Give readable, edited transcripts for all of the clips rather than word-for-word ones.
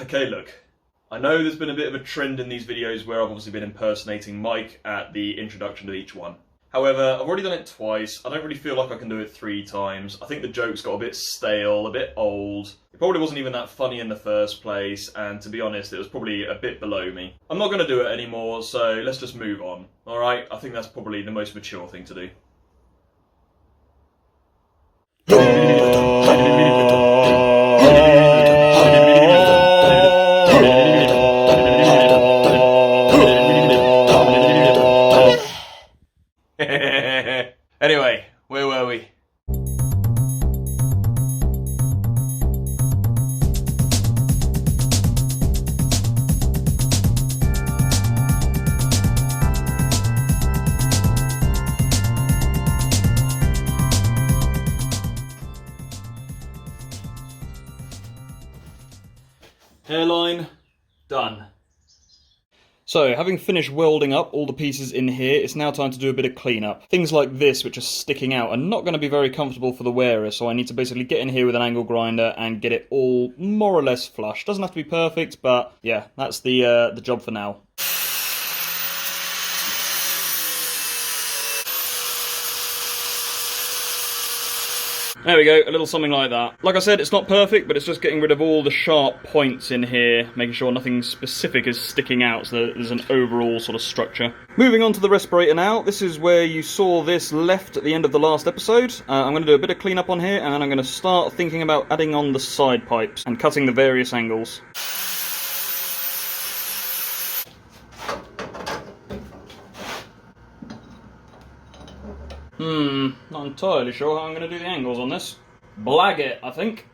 Okay, look. I know there's been a bit of a trend in these videos where I've obviously been impersonating Mike at the introduction to each one. However, I've already done it twice. I don't really feel like I can do it 3 times. I think the joke's got a bit stale, a bit old. It probably wasn't even that funny in the first place, and to be honest, it was probably a bit below me. I'm not going to do it anymore, so let's just move on. Alright, I think that's probably the most mature thing to do. Anyway, where were we? Hairline done. So, having finished welding up all the pieces in here, it's now time to do a bit of cleanup. Things like this, which are sticking out, are not going to be very comfortable for the wearer, so I need to basically get in here with an angle grinder and get it all more or less flush. Doesn't have to be perfect, but yeah, that's the job for now. There we go, a little something like that. Like I said, it's not perfect, but it's just getting rid of all the sharp points in here, making sure nothing specific is sticking out, so that there's an overall sort of structure. Moving on to the respirator now. This is where you saw this left at the end of the last episode. I'm going to do a bit of cleanup on here, and then I'm going to start thinking about adding on the side pipes and cutting the various angles. Not entirely sure how I'm going to do the angles on this. Blag it, I think.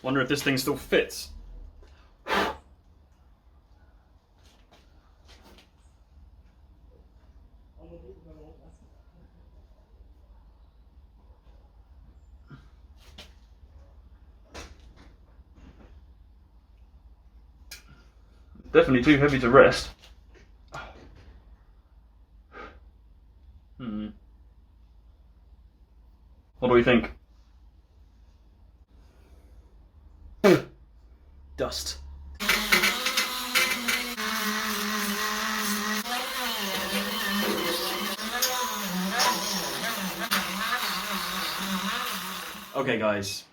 Wonder if this thing still fits. Definitely too heavy to rest. What do we think? Dust. Okay guys,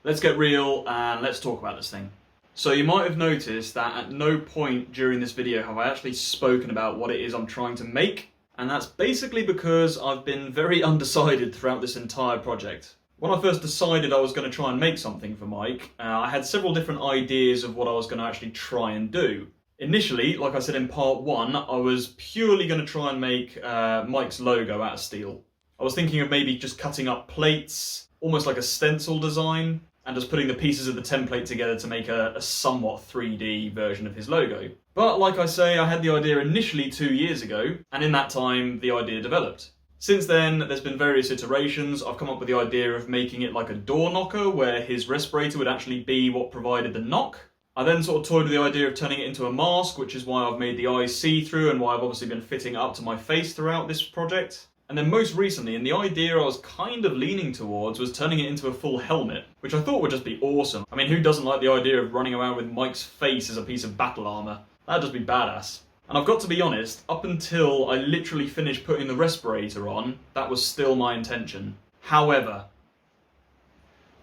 let's get real and let's talk about this thing. So you might have noticed that at no point during this video have I actually spoken about what it is I'm trying to make, and that's basically because I've been very undecided throughout this entire project. When I first decided I was going to try and make something for Mike, I had several different ideas of what I was going to actually try and do. Initially, like I said in part 1, I was purely going to try and make Mike's logo out of steel. I was thinking of maybe just cutting up plates, almost like a stencil design, and just putting the pieces of the template together to make a somewhat 3D version of his logo. But like I say, I had the idea initially 2 years ago, and in that time the idea developed. Since then, there's been various iterations. I've come up with the idea of making it like a door knocker, where his respirator would actually be what provided the knock. I then sort of toyed with the idea of turning it into a mask, which is why I've made the eyes see-through and why I've obviously been fitting it up to my face throughout this project. And And then most recently, and the idea I was kind of leaning towards was turning it into a full helmet, which I thought would just be awesome. I mean, who doesn't like the idea of running around with Mike's face as a piece of battle armour? That'd just be badass. And I've got to be honest, up until I literally finished putting the respirator on, that was still my intention. However,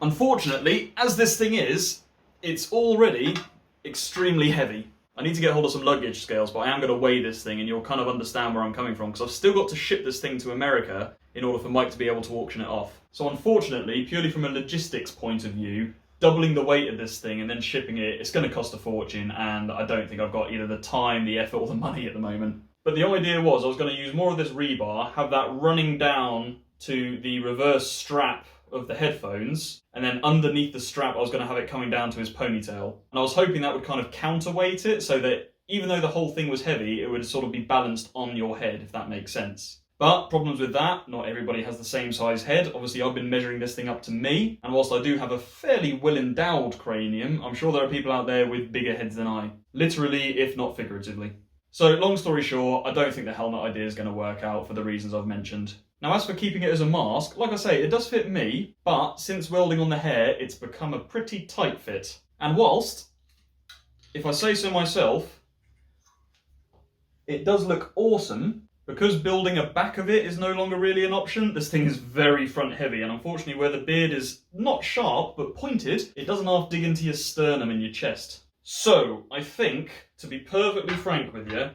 unfortunately, as this thing is, it's already extremely heavy. I need to get hold of some luggage scales, but I am going to weigh this thing and you'll kind of understand where I'm coming from, because I've still got to ship this thing to America in order for Mike to be able to auction it off. So unfortunately, purely from a logistics point of view, doubling the weight of this thing and then shipping it, it's going to cost a fortune, and I don't think I've got either the time, the effort, or the money at the moment. But the idea was I was going to use more of this rebar, have that running down to the reverse strap of the headphones, and then underneath the strap I was going to have it coming down to his ponytail. And I was hoping that would kind of counterweight it, so that even though the whole thing was heavy, it would sort of be balanced on your head, if that makes sense. But problems with that, not everybody has the same size head. Obviously I've been measuring this thing up to me, and whilst I do have a fairly well endowed cranium, I'm sure there are people out there with bigger heads than I. Literally, if not figuratively. So long story short, I don't think the helmet idea is going to work out for the reasons I've mentioned. Now as for keeping it as a mask, like I say, it does fit me, but since welding on the hair, it's become a pretty tight fit. And whilst, if I say so myself, it does look awesome, because building a back of it is no longer really an option, this thing is very front heavy, and unfortunately where the beard is not sharp but pointed, it doesn't half dig into your sternum and your chest. So I think, to be perfectly frank with you,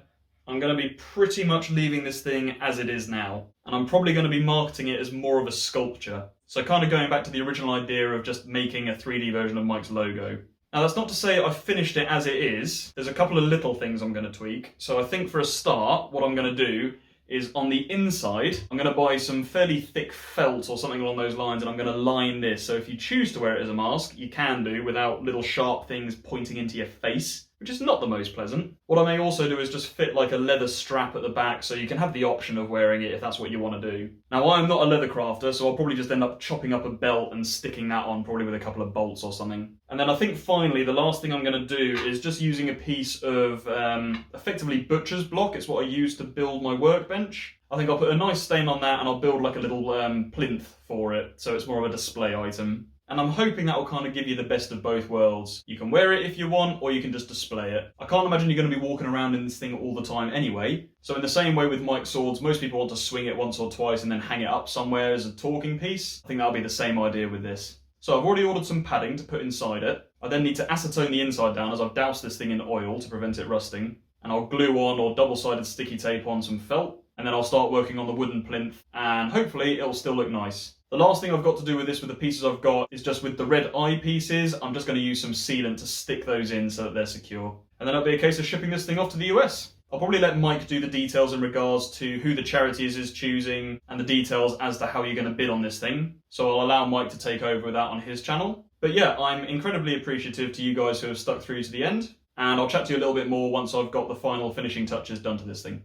I'm going to be pretty much leaving this thing as it is now. And I'm probably going to be marketing it as more of a sculpture. So kind of going back to the original idea of just making a 3D version of Mike's logo. Now that's not to say I've finished it as it is. There's a couple of little things I'm going to tweak. So I think for a start, what I'm going to do is on the inside, I'm going to buy some fairly thick felt or something along those lines, and I'm going to line this. So if you choose to wear it as a mask, you can do without little sharp things pointing into your face, which is not the most pleasant. What I may also do is just fit like a leather strap at the back, so you can have the option of wearing it if that's what you want to do. Now I'm not a leather crafter, so I'll probably just end up chopping up a belt and sticking that on, probably with a couple of bolts or something. And then I think finally the last thing I'm going to do is just using a piece of effectively butcher's block. It's what I use to build my workbench. I think I'll put a nice stain on that and I'll build like a little plinth for it, so it's more of a display item. And I'm hoping that will kind of give you the best of both worlds. You can wear it if you want, or you can just display it. I can't imagine you're going to be walking around in this thing all the time anyway. So in the same way with Mike's swords, most people want to swing it once or twice and then hang it up somewhere as a talking piece. I think that'll be the same idea with this. So I've already ordered some padding to put inside it. I then need to acetone the inside down as I've doused this thing in oil to prevent it rusting. And I'll glue on or double-sided sticky tape on some felt. And then I'll start working on the wooden plinth, and hopefully it'll still look nice. The last thing I've got to do with this, with the pieces I've got, is just with the red eye pieces, I'm just going to use some sealant to stick those in so that they're secure. And then it'll be a case of shipping this thing off to the US. I'll probably let Mike do the details in regards to who the charities is choosing and the details as to how you're going to bid on this thing. So I'll allow Mike to take over with that on his channel. But yeah, I'm incredibly appreciative to you guys who have stuck through to the end. And I'll chat to you a little bit more once I've got the final finishing touches done to this thing.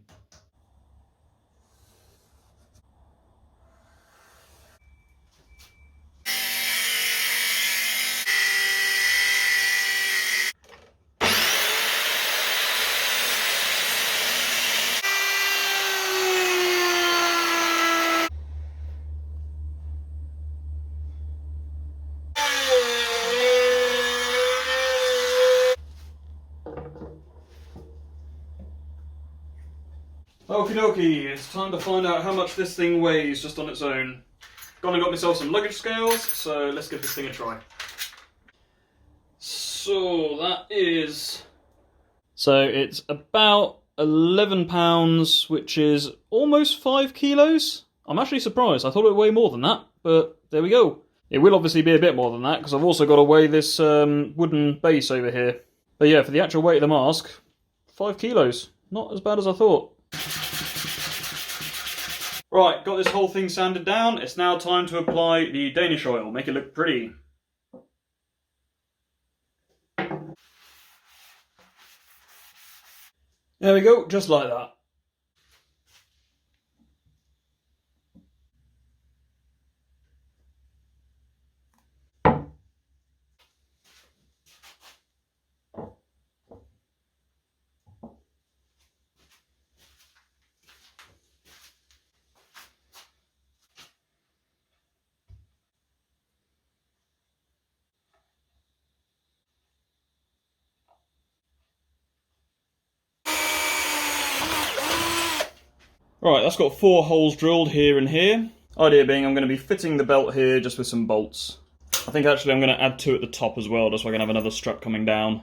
Okie dokie, it's time to find out how much this thing weighs just on its own. Gone and got myself some luggage scales, so let's give this thing a try. So that is... So it's about 11 pounds, which is almost 5 kilos. I'm actually surprised, I thought it would weigh more than that, but there we go. It will obviously be a bit more than that, because I've also got to weigh this wooden base over here. But yeah, for the actual weight of the mask, 5 kilos. Not as bad as I thought. Right, got this whole thing sanded down. It's now time to apply the Danish oil, make it look pretty. There we go, just like that. Right, that's got 4 holes drilled here and here. Idea being I'm going to be fitting the belt here just with some bolts. I think actually I'm going to add 2 at the top as well, just so I can have another strap coming down.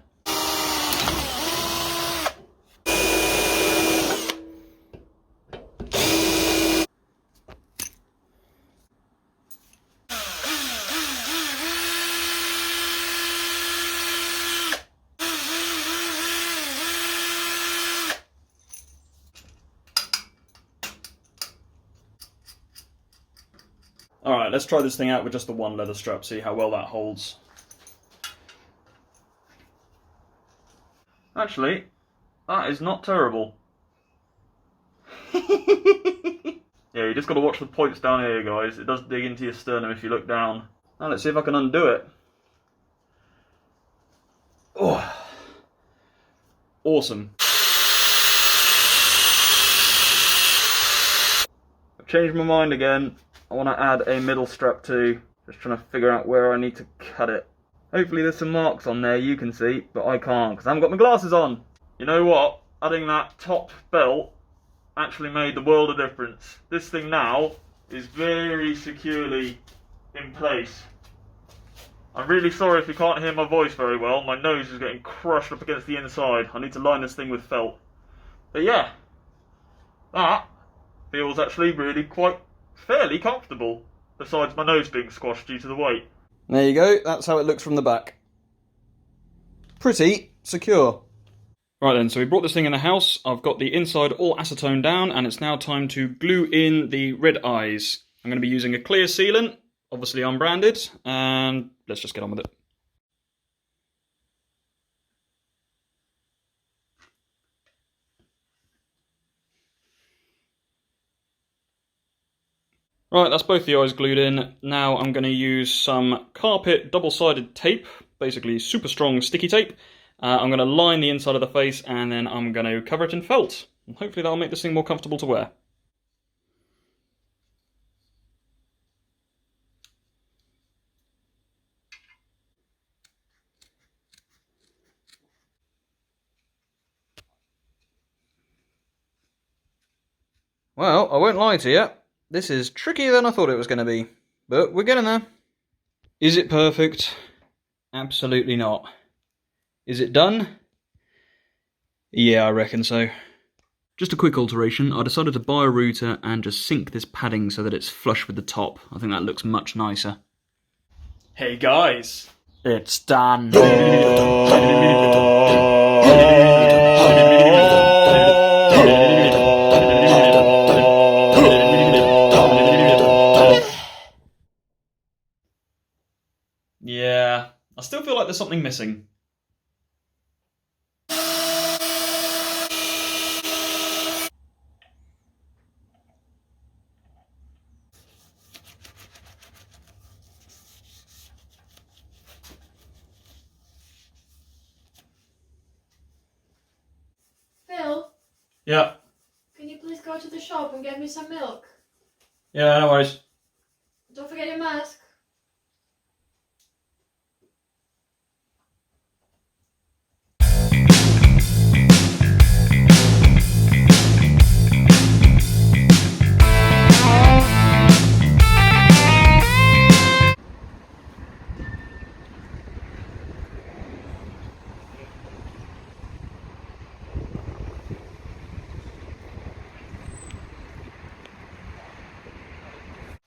Alright, let's try this thing out with just the one leather strap, see how well that holds. Actually, that is not terrible. Yeah, you just got to watch the points down here, guys. It does dig into your sternum if you look down. Now let's see if I can undo it. Oh, awesome. I've changed my mind again. I want to add a middle strap too. Just trying to figure out where I need to cut it. Hopefully there's some marks on there you can see, but I can't because I haven't got my glasses on. You know what? Adding that top belt actually made the world of difference. This thing now is very securely in place. I'm really sorry if you can't hear my voice very well. My nose is getting crushed up against the inside. I need to line this thing with felt. But yeah, that feels actually really quite fairly comfortable, besides my nose being squashed due to the weight. There you go, that's how it looks from the back. Pretty secure. Right then, so we brought this thing in the house. I've got the inside all acetone down, and it's now time to glue in the red eyes. I'm going to be using a clear sealant, obviously unbranded, and let's just get on with it. Right, that's both the eyes glued in. Now I'm going to use some carpet double-sided tape, basically super strong sticky tape. I'm going to line the inside of the face and then I'm going to cover it in felt. And hopefully that'll make this thing more comfortable to wear. Well, I won't lie to you. This is trickier than I thought it was going to be, but we're getting there. Is it perfect? Absolutely not. Is it done? Yeah, I reckon so. Just a quick alteration, I decided to buy a router and just sink this padding so that it's flush with the top. I think that looks much nicer. Hey guys! It's done! Yeah, I still feel like there's something missing. Phil? Yeah. Can you please go to the shop and get me some milk? Yeah, no worries. Don't forget your mask.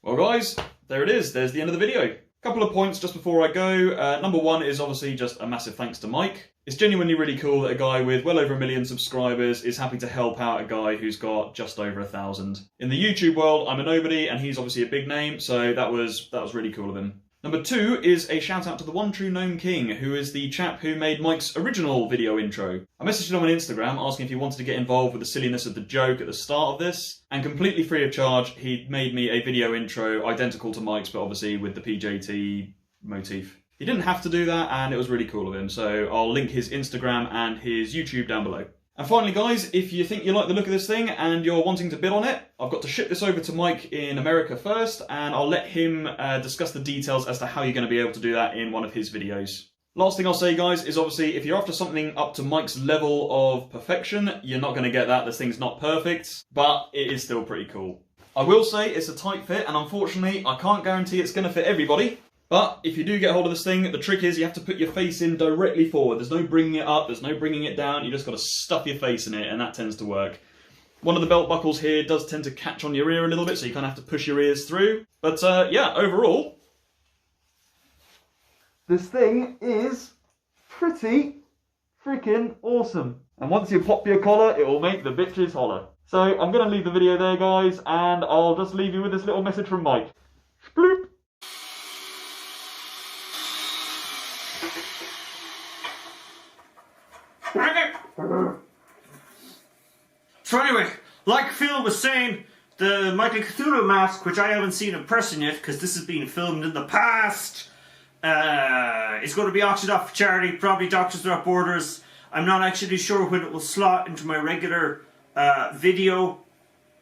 Well guys, there it is, there's the end of the video. Couple of points just before I go. Number one is obviously just a massive thanks to Mike. It's genuinely really cool that a guy with well over 1 million subscribers is happy to help out a guy who's got just over 1,000. In the YouTube world, I'm a nobody and he's obviously a big name, so that was really cool of him. Number two is a shout out to the one true Gnome King, who is the chap who made Mike's original video intro. I messaged him on Instagram asking if he wanted to get involved with the silliness of the joke at the start of this, and completely free of charge, he made me a video intro identical to Mike's, but obviously with the PJT motif. He didn't have to do that, and it was really cool of him, so I'll link his Instagram and his YouTube down below. And finally guys, if you think you like the look of this thing and you're wanting to bid on it, I've got to ship this over to Mike in America first, and I'll let him discuss the details as to how you're going to be able to do that in one of his videos. Last thing I'll say, guys, is obviously if you're after something up to Mike's level of perfection, you're not going to get that. This thing's not perfect, but it is still pretty cool. I will say it's a tight fit, and unfortunately I can't guarantee it's going to fit everybody. But if you do get hold of this thing, the trick is you have to put your face in directly forward. There's no bringing it up, there's no bringing it down, you just got to stuff your face in it, and that tends to work. One of the belt buckles here does tend to catch on your ear a little bit, so you kind of have to push your ears through. But yeah, overall, this thing is pretty freaking awesome. And once you pop your collar, it will make the bitches holler. So I'm going to leave the video there, guys, and I'll just leave you with this little message from Mike. Sploop! So anyway, like Phil was saying, the MichaelCthulhu mask, which I haven't seen in person yet, because this has been filmed in the past, is going to be auctioned off for charity, probably Doctors Without Borders. I'm not actually sure when it will slot into my regular video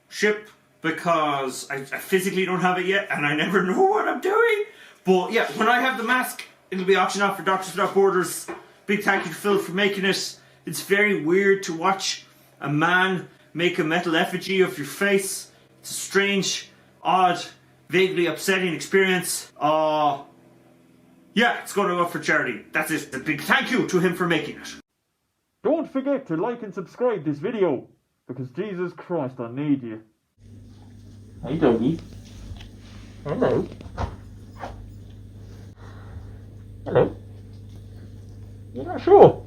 ship, because I physically don't have it yet, and I never know what I'm doing. But yeah, when I have the mask, it'll be auctioned off for Doctors Without Borders. Big thank you to Phil for making it. It's very weird to watch a man make a metal effigy of your face. It's a strange, odd, vaguely upsetting experience. Yeah, it's going to go up for charity. That's it. A big thank you to him for making it. Don't forget to like and subscribe this video, because Jesus Christ, I need you. Hey doggy. Hello. Hello. You're not sure?